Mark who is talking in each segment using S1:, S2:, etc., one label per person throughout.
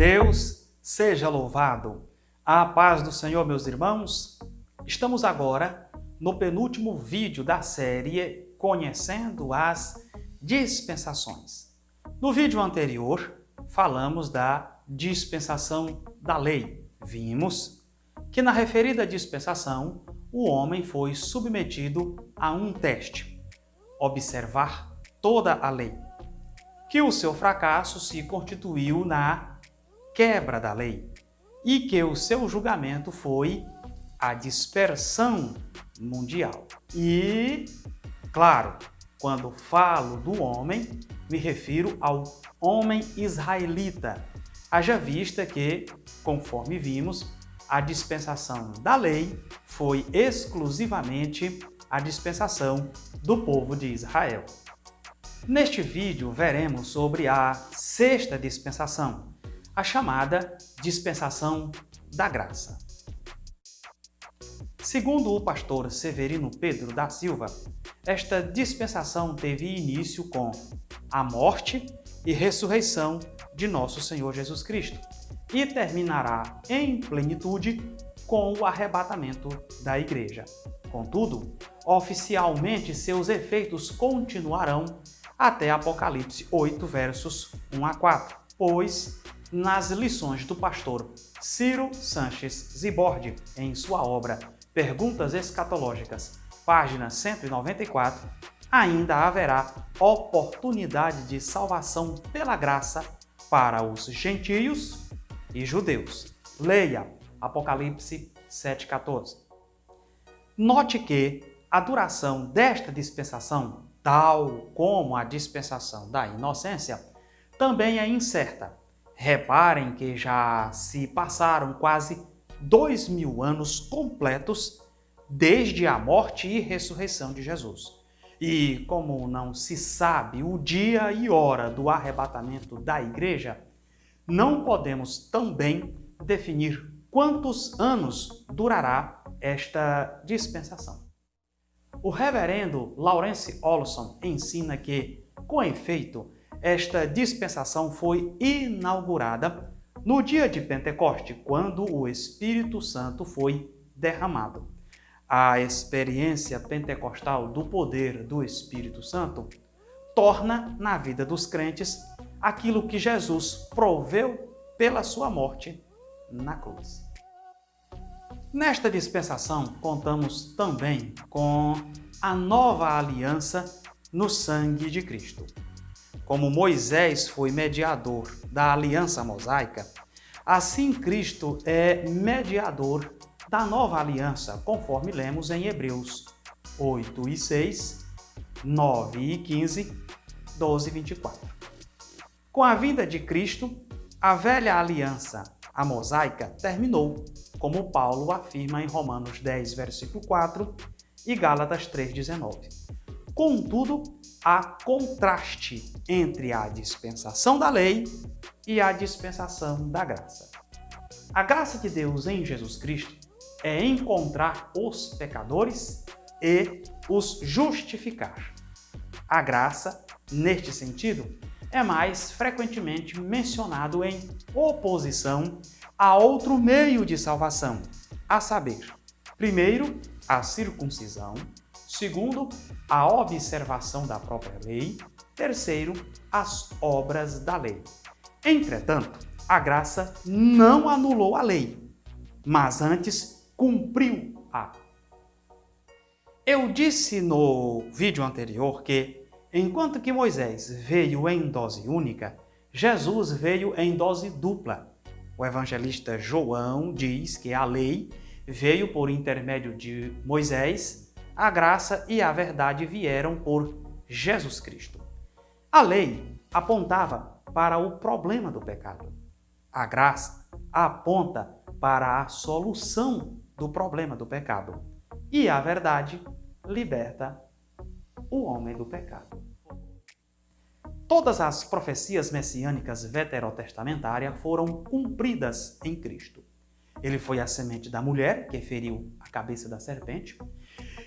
S1: Deus seja louvado. A paz do Senhor, meus irmãos. Estamos agora no penúltimo vídeo da série Conhecendo as Dispensações. No vídeo anterior, falamos da dispensação da lei. Vimos que na referida dispensação, o homem foi submetido a um teste, observar toda a lei, que o seu fracasso se constituiu na quebra da lei e que o seu julgamento foi a dispersão mundial. E, claro, quando falo do homem, me refiro ao homem israelita, haja vista que, conforme vimos, a dispensação da lei foi exclusivamente a dispensação do povo de Israel. Neste vídeo, veremos sobre a sexta dispensação, a chamada dispensação da graça. Segundo o pastor Severino Pedro da Silva, esta dispensação teve início com a morte e ressurreição de nosso Senhor Jesus Cristo e terminará em plenitude com o arrebatamento da igreja. Contudo, oficialmente seus efeitos continuarão até Apocalipse 8, versos 1 a 4, pois nas lições do pastor Ciro Sanches Zibordi, em sua obra Perguntas Escatológicas, página 194, ainda haverá oportunidade de salvação pela graça para os gentios e judeus. Leia Apocalipse 7,14. Note que a duração desta dispensação, tal como a dispensação da inocência, também é incerta. Reparem que já se passaram quase 2000 anos completos desde a morte e ressurreição de Jesus. E como não se sabe o dia e hora do arrebatamento da igreja, não podemos também definir quantos anos durará esta dispensação. O reverendo Lawrence Olson ensina que, com efeito, esta dispensação foi inaugurada no dia de Pentecoste, quando o Espírito Santo foi derramado. A experiência pentecostal do poder do Espírito Santo torna na vida dos crentes aquilo que Jesus proveu pela sua morte na cruz. Nesta dispensação, contamos também com a nova aliança no sangue de Cristo. Como Moisés foi mediador da aliança mosaica, assim Cristo é mediador da nova aliança, conforme lemos em Hebreus 8 e 6, 9 e 15, 12 e 24. Com a vinda de Cristo, a velha aliança, a mosaica, terminou, como Paulo afirma em Romanos 10, versículo 4 e Gálatas 3, 19. Contudo, há contraste entre a dispensação da lei e a dispensação da graça. A graça de Deus em Jesus Cristo é encontrar os pecadores e os justificar. A graça, neste sentido, é mais frequentemente mencionado em oposição a outro meio de salvação, a saber, primeiro, a circuncisão, segundo, a observação da própria lei, terceiro, as obras da lei. Entretanto, a graça não anulou a lei, mas antes cumpriu-a. Eu disse no vídeo anterior que, enquanto que Moisés veio em dose única, Jesus veio em dose dupla. O evangelista João diz que a lei veio por intermédio de Moisés, a graça e a verdade vieram por Jesus Cristo. A lei apontava para o problema do pecado. A graça aponta para a solução do problema do pecado. E a verdade liberta o homem do pecado. Todas as profecias messiânicas veterotestamentárias foram cumpridas em Cristo. Ele foi a semente da mulher, que feriu a cabeça da serpente.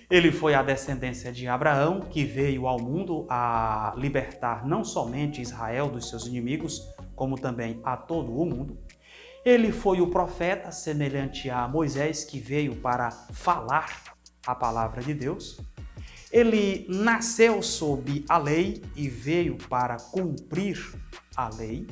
S1: Ele foi a descendência de Abraão, que veio ao mundo a libertar não somente Israel dos seus inimigos, como também a todo o mundo. Ele foi o profeta semelhante a Moisés, que veio para falar a palavra de Deus. Ele nasceu sob a lei e veio para cumprir a lei.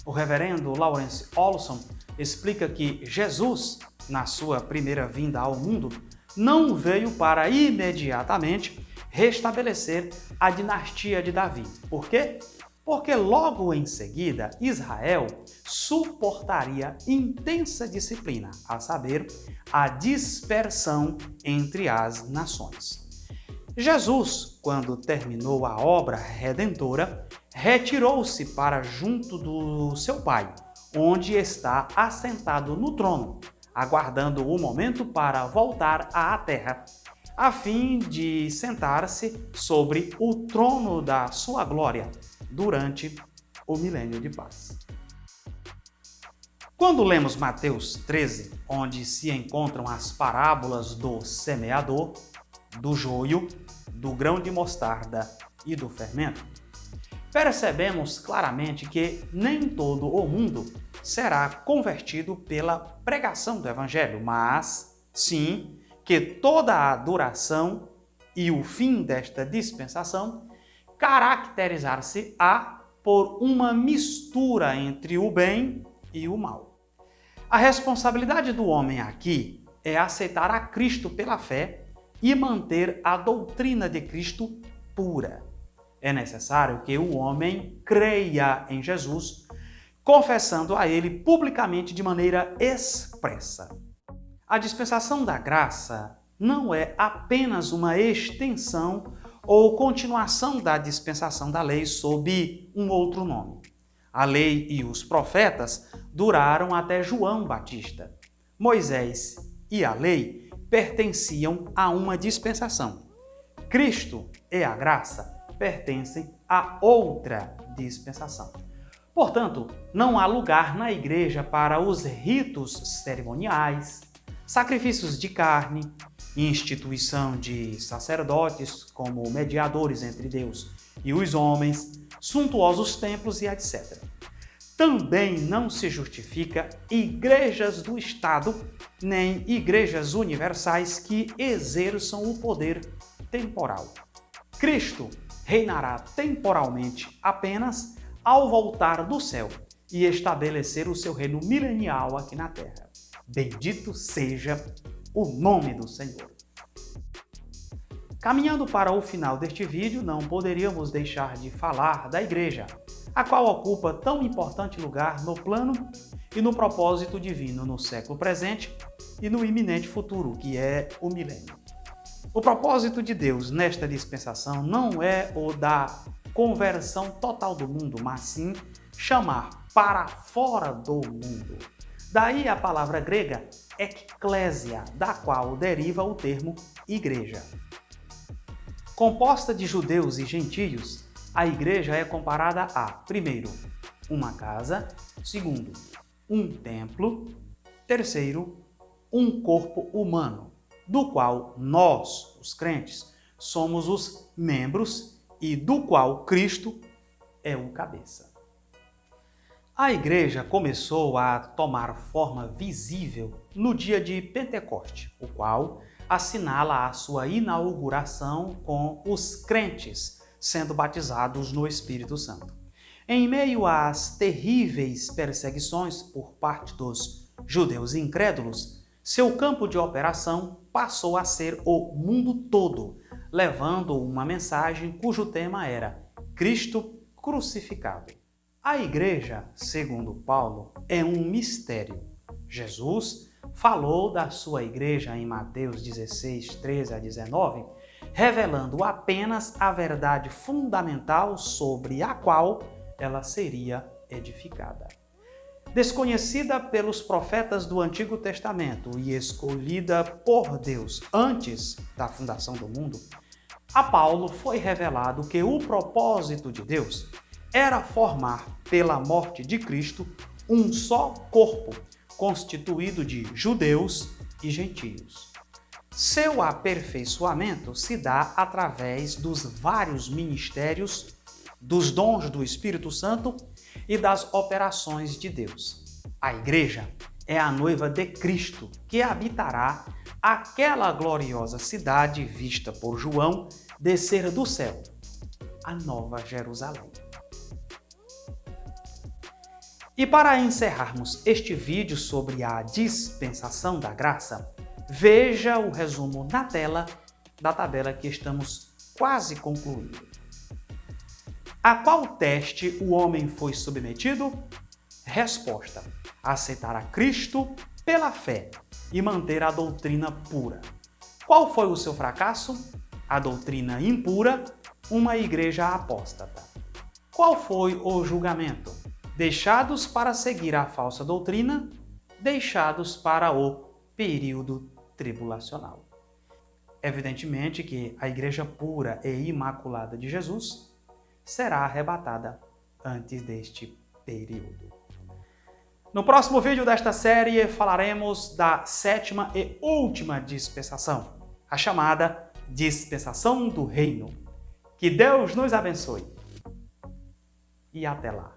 S1: O reverendo Lawrence Olson explica que Jesus, na sua primeira vinda ao mundo, não veio para imediatamente restabelecer a dinastia de Davi. Por quê? Porque logo em seguida Israel suportaria intensa disciplina, a saber, a dispersão entre as nações. Jesus, quando terminou a obra redentora, retirou-se para junto do seu Pai, onde está assentado no trono, aguardando o momento para voltar à terra, a fim de sentar-se sobre o trono da sua glória durante o milênio de paz. Quando lemos Mateus 13, onde se encontram as parábolas do semeador, do joio, do grão de mostarda e do fermento, percebemos claramente que nem todo o mundo será convertido pela pregação do Evangelho, mas sim que toda a duração e o fim desta dispensação caracterizar-se-á por uma mistura entre o bem e o mal. A responsabilidade do homem aqui é aceitar a Cristo pela fé e manter a doutrina de Cristo pura. É necessário que o homem creia em Jesus, confessando a ele publicamente de maneira expressa. A dispensação da graça não é apenas uma extensão ou continuação da dispensação da lei sob um outro nome. A lei e os profetas duraram até João Batista. Moisés e a lei pertenciam a uma dispensação. Cristo e a graça pertencem a outra dispensação. Portanto, não há lugar na igreja para os ritos cerimoniais, sacrifícios de carne, instituição de sacerdotes como mediadores entre Deus e os homens, suntuosos templos e etc. Também não se justifica igrejas do Estado, nem igrejas universais que exerçam o poder temporal. Cristo reinará temporalmente apenas ao voltar do céu e estabelecer o seu reino milenial aqui na terra. Bendito seja o nome do Senhor. Caminhando para o final deste vídeo, não poderíamos deixar de falar da igreja, a qual ocupa tão importante lugar no plano e no propósito divino no século presente e no iminente futuro, que é o milênio. O propósito de Deus nesta dispensação não é o da conversão total do mundo, mas sim chamar para fora do mundo. Daí a palavra grega eklésia, da qual deriva o termo igreja. Composta de judeus e gentios, a igreja é comparada a, primeiro, uma casa, segundo, um templo, terceiro, um corpo humano, do qual nós, os crentes, somos os membros e do qual Cristo é o cabeça. A igreja começou a tomar forma visível no dia de Pentecoste, o qual assinala a sua inauguração com os crentes sendo batizados no Espírito Santo. Em meio às terríveis perseguições por parte dos judeus incrédulos, seu campo de operação passou a ser o mundo todo, levando uma mensagem cujo tema era Cristo crucificado. A igreja, segundo Paulo, é um mistério. Jesus falou da sua igreja em Mateus 16, 13 a 19, revelando apenas a verdade fundamental sobre a qual ela seria edificada. Desconhecida pelos profetas do Antigo Testamento e escolhida por Deus antes da fundação do mundo, a Paulo foi revelado que o propósito de Deus era formar, pela morte de Cristo, um só corpo, constituído de judeus e gentios. Seu aperfeiçoamento se dá através dos vários ministérios dos dons do Espírito Santo e das operações de Deus. A igreja é a noiva de Cristo, que habitará aquela gloriosa cidade vista por João descer do céu, a Nova Jerusalém. E para encerrarmos este vídeo sobre a dispensação da graça, veja o resumo na tela da tabela que estamos quase concluindo. A qual teste o homem foi submetido? Resposta: aceitar a Cristo pela fé e manter a doutrina pura. Qual foi o seu fracasso? A doutrina impura, uma igreja apóstata. Qual foi o julgamento? Deixados para seguir a falsa doutrina, deixados para o período tribulacional. Evidentemente que a igreja pura e imaculada de Jesus será arrebatada antes deste período. No próximo vídeo desta série falaremos da sétima e última dispensação, a chamada dispensação do reino. Que Deus nos abençoe e até lá.